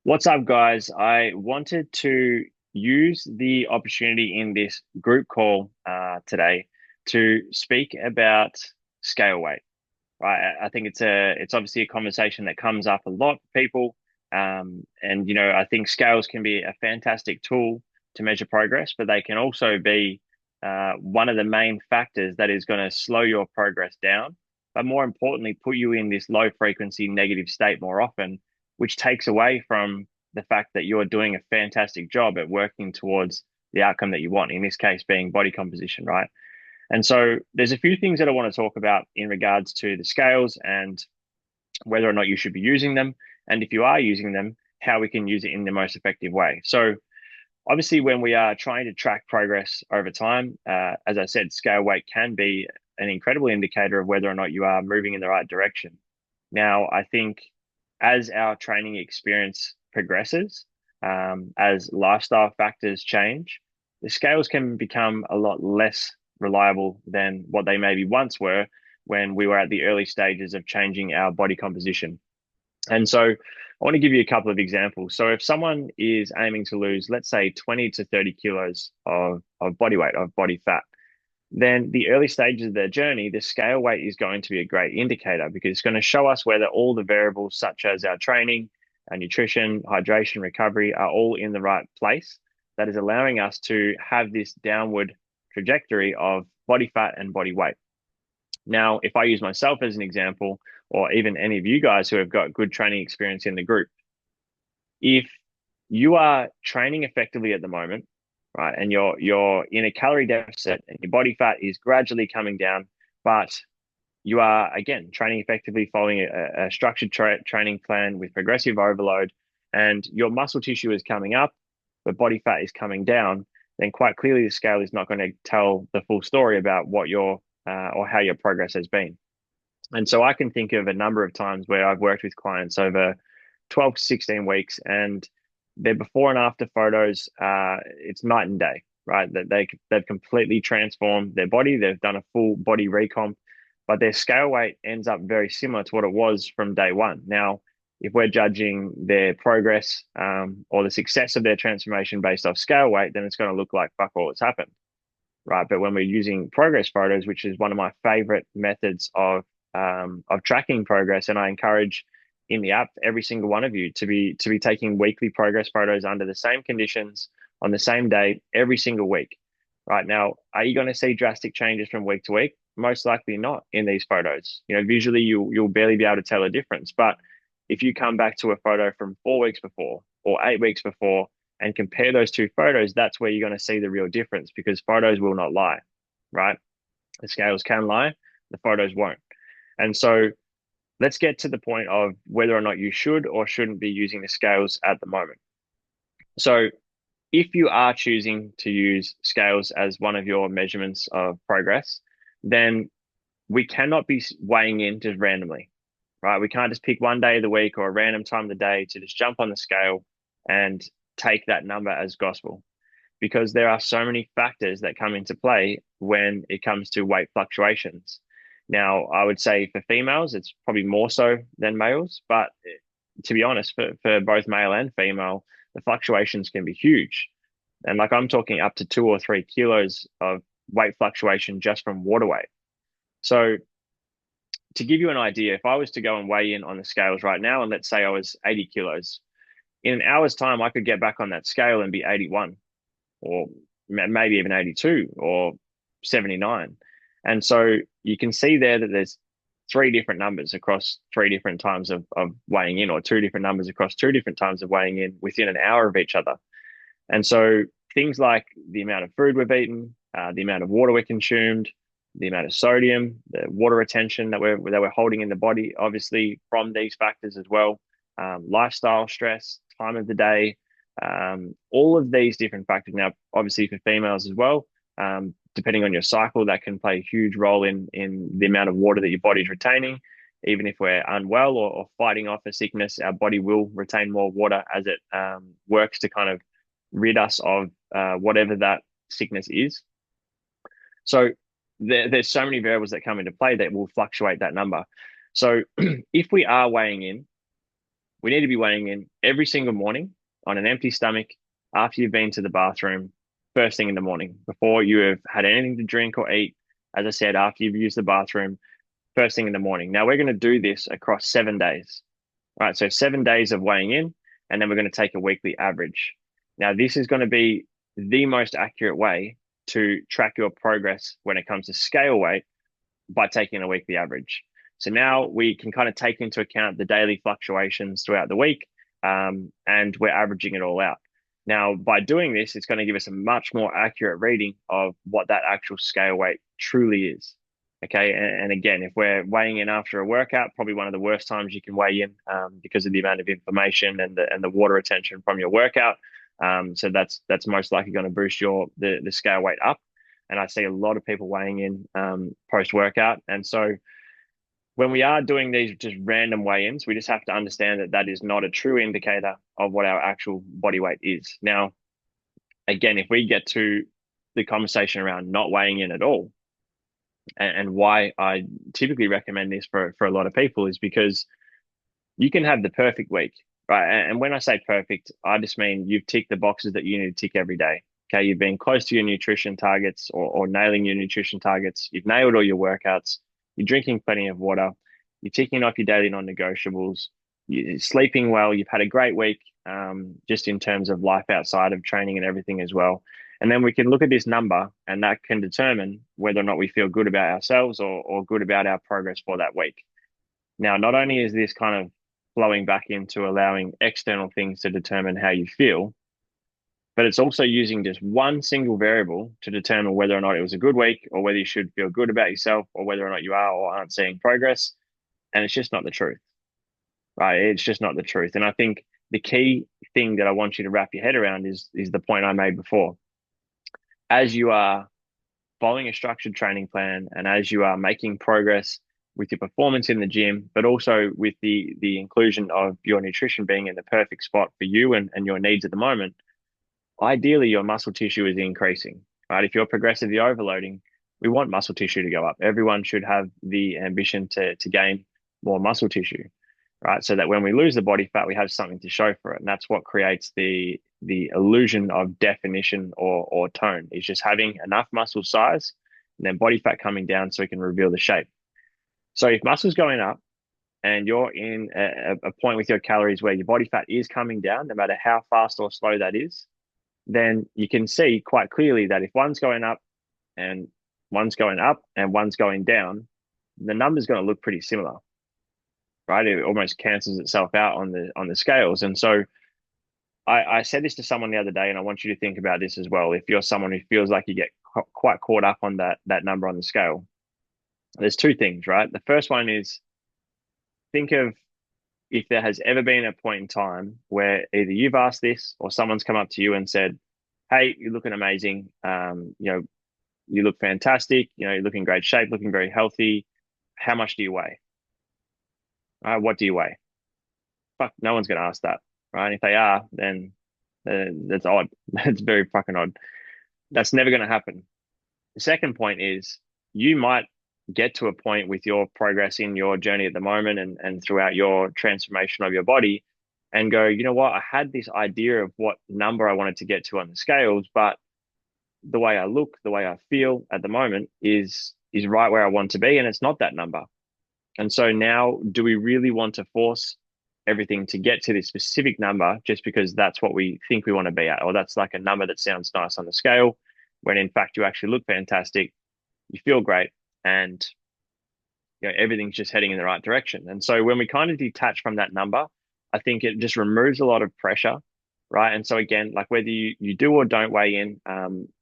What's up, guys? I wanted to use the opportunity in this group call today to speak about scale weight. Right? I think it's obviously a conversation that comes up a lot for people, and I think scales can be a fantastic tool to measure progress, but they can also be one of the main factors that is going to slow your progress down, but more importantly, put you in this low frequency negative state more often, which takes away from the fact that you're doing a fantastic job at working towards the outcome that you want, in this case being body composition, right? And so there's a few things that I want to talk about in regards to the scales and whether or not you should be using them. And if you are using them, how we can use it in the most effective way. So obviously, when we are trying to track progress over time, as I said, scale weight can be an incredible indicator of whether or not you are moving in the right direction. Now, I think as our training experience progresses, as lifestyle factors change, the scales can become a lot less reliable than what they maybe once were when we were at the early stages of changing our body composition. And so I want to give you a couple of examples. So if someone is aiming to lose, let's say 20 to 30 kilos of body weight, of body fat, then the early stages of their journey, the scale weight is going to be a great indicator because it's going to show us whether all the variables such as our training, our nutrition, hydration, recovery are all in the right place. That is allowing us to have this downward trajectory of body fat and body weight. Now, if I use myself as an example, or even any of you guys who have got good training experience in the group, if you are training effectively at the moment, right, and you're in a calorie deficit and your body fat is gradually coming down, but you are again training effectively, following a structured training plan with progressive overload, and your muscle tissue is coming up, but body fat is coming down, then quite clearly the scale is not going to tell the full story about what your or how your progress has been. And so I can think of a number of times where I've worked with clients over 12 to 16 weeks, and their before and after photos, it's night and day, right? That they've completely transformed their body. They've done a full body recomp, but their scale weight ends up very similar to what it was from day one. Now, if we're judging their progress or the success of their transformation based off scale weight, then it's going to look like fuck all has happened, right? But when we're using progress photos, which is one of my favorite methods of tracking progress, and I encourage in the app every single one of you to be taking weekly progress photos under the same conditions on the same day every single week. Right now, are you going to see drastic changes from week to week? Most likely not in these photos. Visually you'll barely be able to tell a difference. But if you come back to a photo from 4 weeks before or 8 weeks before and compare those two photos, that's where you're going to see the real difference because photos will not lie, right? The scales can lie, the photos won't. And so let's get to the point of whether or not you should or shouldn't be using the scales at the moment. So if you are choosing to use scales as one of your measurements of progress, then we cannot be weighing in just randomly, right? We can't just pick one day of the week or a random time of the day to just jump on the scale and take that number as gospel because there are so many factors that come into play when it comes to weight fluctuations. Now, I would say for females, it's probably more so than males, but to be honest, for both male and female, the fluctuations can be huge. And like I'm talking up to 2 or 3 kilos of weight fluctuation just from water weight. So to give you an idea, if I was to go and weigh in on the scales right now, and let's say I was 80 kilos, in an hour's time, I could get back on that scale and be 81 or maybe even 82 or 79. And so you can see there that there's three different numbers across three different times of weighing in, or two different numbers across two different times of weighing in within an hour of each other. And so things like the amount of food we've eaten, the amount of water we consumed, the amount of sodium, the water retention that we're holding in the body, obviously from these factors as well, lifestyle, stress, time of the day, all of these different factors. Now, obviously for females as well, depending on your cycle, that can play a huge role in the amount of water that your body's retaining. Even if we're unwell or fighting off a sickness, our body will retain more water as it works to kind of rid us of whatever that sickness is. So there's so many variables that come into play that will fluctuate that number. So if we are weighing in We need to be weighing in every single morning on an empty stomach after you've been to the bathroom, first thing in the morning, before you have had anything to drink or eat. As I said, after you've used the bathroom, first thing in the morning. Now we're going to do this across 7 days. Right, so 7 days of weighing in, and then we're going to take a weekly average. Now, this is going to be the most accurate way to track your progress when it comes to scale weight by taking a weekly average. So now we can kind of take into account the daily fluctuations throughout the week, and we're averaging it all out. Now, by doing this, it's going to give us a much more accurate reading of what that actual scale weight truly is. Okay, and again, if we're weighing in after a workout, probably one of the worst times you can weigh in, because of the amount of information and the water retention from your workout. So that's most likely going to boost the scale weight up. And I see a lot of people weighing in, post workout. And so when we are doing these just random weigh-ins, we just have to understand that that is not a true indicator of what our actual body weight is. Now, again, if we get to the conversation around not weighing in at all, and why I typically recommend this for a lot of people is because you can have the perfect week, right? And when I say perfect, I just mean you've ticked the boxes that you need to tick every day. Okay, you've been close to your nutrition targets, or nailing your nutrition targets. You've nailed all your workouts. You're drinking plenty of water. You're ticking off your daily non-negotiables. You're sleeping well. You've had a great week, just in terms of life outside of training and everything as well. And then we can look at this number, and that can determine whether or not we feel good about ourselves, or good about our progress for that week. Now, not only is this kind of flowing back into allowing external things to determine how you feel, but it's also using just one single variable to determine whether or not it was a good week, or whether you should feel good about yourself, or whether or not you are or aren't seeing progress. And it's just not the truth, right? It's just not the truth. And I think the key thing that I want you to wrap your head around is the point I made before. As you are following a structured training plan, and as you are making progress with your performance in the gym, but also with the inclusion of your nutrition being in the perfect spot for you and your needs at the moment, ideally your muscle tissue is increasing, right? If you're progressively overloading, we want muscle tissue to go up. Everyone should have the ambition to gain more muscle tissue, right? So that when we lose the body fat, we have something to show for it. And that's what creates the illusion of definition or tone, is just having enough muscle size and then body fat coming down so we can reveal the shape. So if muscle's going up and you're in a point with your calories where your body fat is coming down, no matter how fast or slow that is, then you can see quite clearly that if one's going up and one's going up and one's going down, the number's going to look pretty similar, right? It almost cancels itself out on the scales. And so I said this to someone the other day, and I want you to think about this as well. If you're someone who feels like you get quite caught up on that number on the scale, there's two things, right? The first one is, think of if there has ever been a point in time where either you've asked this or someone's come up to you and said, "Hey, you're looking amazing. You look fantastic. You look in great shape, looking very healthy. How much do you weigh? What do you weigh?" Fuck, no one's going to ask that, right? If they are, then that's odd. That's very fucking odd. That's never going to happen. The second point is, you might get to a point with your progress in your journey at the moment, and throughout your transformation of your body, and go, you know what? I had this idea of what number I wanted to get to on the scales, but the way I look, the way I feel at the moment is right where I want to be, and it's not that number. And so now, do we really want to force everything to get to this specific number just because that's what we think we want to be at, or that's like a number that sounds nice on the scale, when in fact you actually look fantastic, you feel great, and everything's just heading in the right direction. And so when we kind of detach from that number, I think it just removes a lot of pressure, right? And so again, like whether you do or don't weigh in,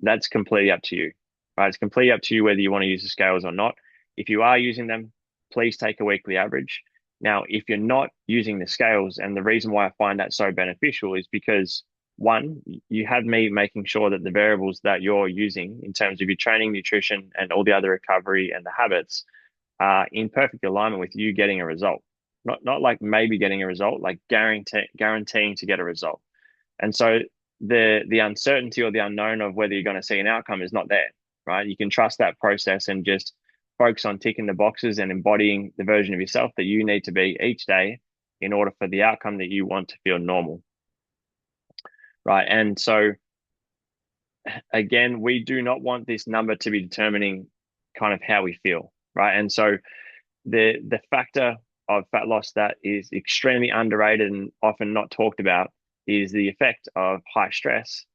that's completely up to you, right? It's completely up to you whether you want to use the scales or not. If you are using them, please take a weekly average. Now, if you're not using the scales, and the reason why I find that so beneficial is because, one, you have me making sure that the variables that you're using in terms of your training, nutrition, and all the other recovery and the habits are in perfect alignment with you getting a result. Not like maybe getting a result, like guaranteeing to get a result. And so the uncertainty or the unknown of whether you're going to see an outcome is not there, right? You can trust that process and just focus on ticking the boxes and embodying the version of yourself that you need to be each day, in order for the outcome that you want to feel normal, right? And so again, we do not want this number to be determining kind of how we feel, right? And so the factor of fat loss that is extremely underrated and often not talked about is the effect of high stress,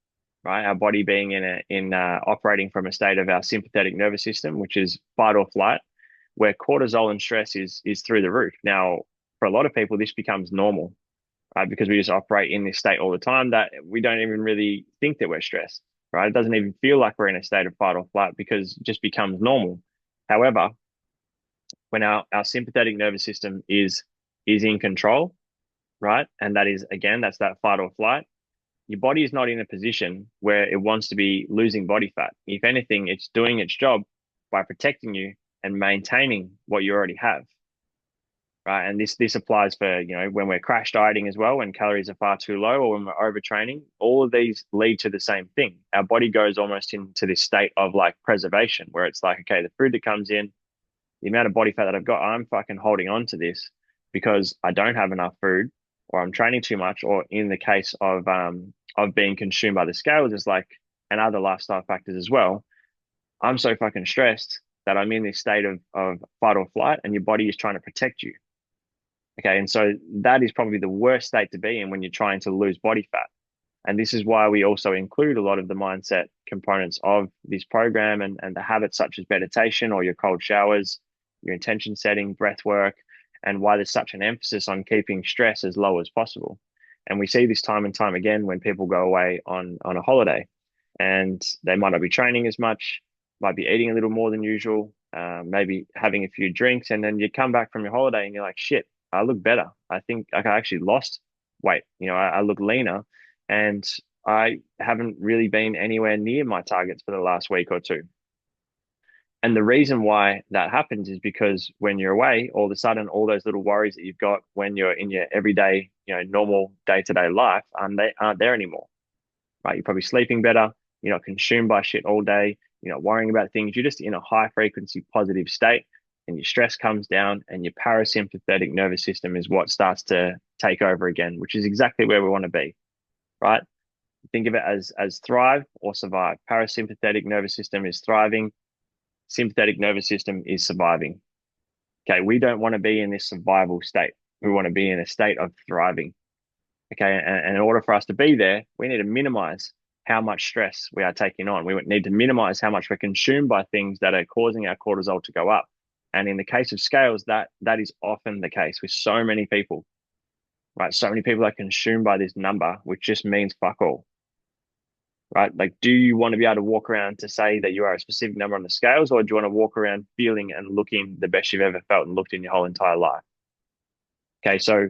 right? Our body being in operating from a state of our sympathetic nervous system, which is fight or flight, where cortisol and stress is through the roof. Now, for a lot of people, this becomes normal, right? Because we just operate in this state all the time that we don't even really think that we're stressed, right? It doesn't even feel like we're in a state of fight or flight because it just becomes normal. However, when our sympathetic nervous system is in control, right? And that is again, that's that fight or flight. Your body is not in a position where it wants to be losing body fat. If anything, it's doing its job by protecting you and maintaining what you already have, right? And this applies for, when we're crash dieting as well, when calories are far too low or when we're overtraining. All of these lead to the same thing. Our body goes almost into this state of like preservation, where it's like, okay, the food that comes in, the amount of body fat that I've got, I'm fucking holding on to this because I don't have enough food, or I'm training too much, or in the case of being consumed by the scales, is like, and other lifestyle factors as well. I'm so fucking stressed that I'm in this state of fight or flight, and your body is trying to protect you. Okay, and so that is probably the worst state to be in when you're trying to lose body fat. And this is why we also include a lot of the mindset components of this program and the habits such as meditation or your cold showers, your intention setting, breath work, and why there's such an emphasis on keeping stress as low as possible. And we see this time and time again when people go away on a holiday and they might not be training as much, might be eating a little more than usual, maybe having a few drinks, and then you come back from your holiday and you're like, shit, I look better. I think I actually lost weight. I look leaner, and I haven't really been anywhere near my targets for the last week or two. And the reason why that happens is because when you're away, all of a sudden, all those little worries that you've got when you're in your everyday, normal day-to-day life, they aren't there anymore, right? You're probably sleeping better. You're not consumed by shit all day. You're not worrying about things. You're just in a high frequency positive state, and your stress comes down, and your parasympathetic nervous system is what starts to take over again, which is exactly where we want to be, right? Think of it as thrive or survive. Parasympathetic nervous system is thriving. Sympathetic nervous system is surviving. Okay, we don't want to be in this survival state. We want to be in a state of thriving. Okay, and in order for us to be there, we need to minimize how much stress we are taking on. We need to minimize how much we're consumed by things that are causing our cortisol to go up. And in the case of scales, that is often the case with so many people, right? So many people are consumed by this number, which just means fuck all, right? Like, do you want to be able to walk around to say that you are a specific number on the scales, or do you want to walk around feeling and looking the best you've ever felt and looked in your whole entire life? Okay, so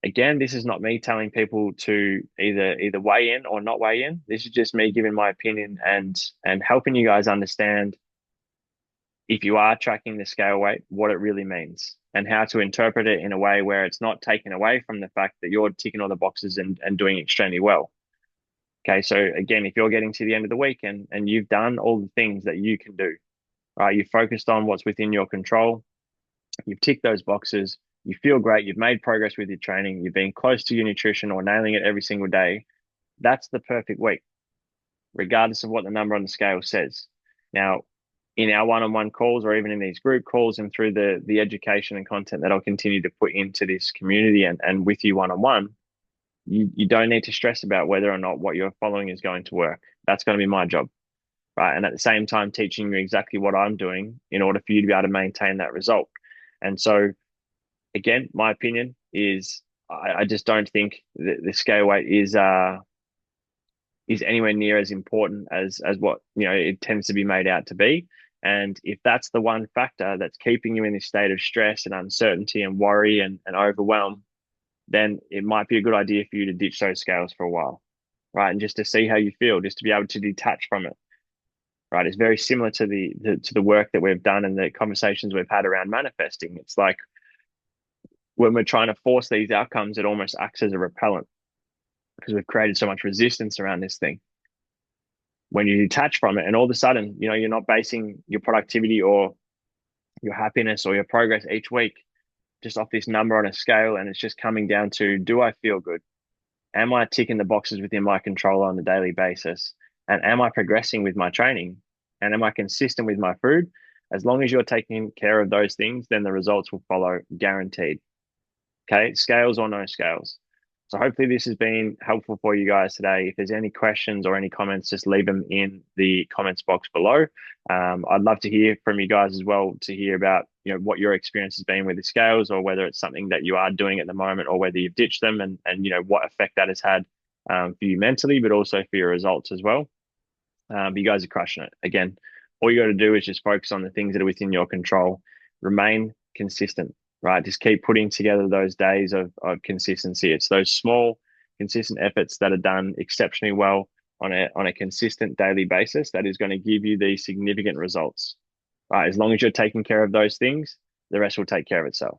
again, this is not me telling people to either weigh in or not weigh in. This is just me giving my opinion and helping you guys understand, if you are tracking the scale weight, what it really means and how to interpret it in a way where it's not taken away from the fact that you're ticking all the boxes and doing extremely well. Okay, so again, if you're getting to the end of the week and you've done all the things that you can do, right? You've focused on what's within your control, you've ticked those boxes, you feel great, you've made progress with your training, you've been close to your nutrition or nailing it every single day. That's the perfect week, regardless of what the number on the scale says. Now, in our one-on-one calls or even in these group calls and through the education and content that I'll continue to put into this community and with you one-on-one, you don't need to stress about whether or not what you're following is going to work. That's going to be my job, right? And at the same time, teaching you exactly what I'm doing in order for you to be able to maintain that result. And so, again, my opinion is I just don't think the scale weight is anywhere near as important as what it tends to be made out to be. And if that's the one factor that's keeping you in this state of stress and uncertainty and worry and overwhelm, then it might be a good idea for you to ditch those scales for a while, right? And just to see how you feel, just to be able to detach from it, right? It's very similar to the work that we've done and the conversations we've had around manifesting. It's like when we're trying to force these outcomes, it almost acts as a repellent because we've created so much resistance around this thing. When you detach from it, and all of a sudden, you're not basing your productivity or your happiness or your progress each week just off this number on a scale, and it's just coming down to, do I feel good? Am I ticking the boxes within my control on a daily basis? And am I progressing with my training? And am I consistent with my food? As long as you're taking care of those things, then the results will follow, guaranteed. Okay, scales or no scales. So hopefully this has been helpful for you guys today. If there's any questions or any comments, just leave them in the comments box below. I'd love to hear from you guys as well, to hear about what your experience has been with the scales, or whether it's something that you are doing at the moment, or whether you've ditched them, and what effect that has had for you mentally, but also for your results as well. But you guys are crushing it. Again, all you got to do is just focus on the things that are within your control. Remain consistent, right? Just keep putting together those days of consistency. It's those small, consistent efforts that are done exceptionally well on a consistent daily basis that is going to give you these significant results, right? As long as you're taking care of those things, the rest will take care of itself.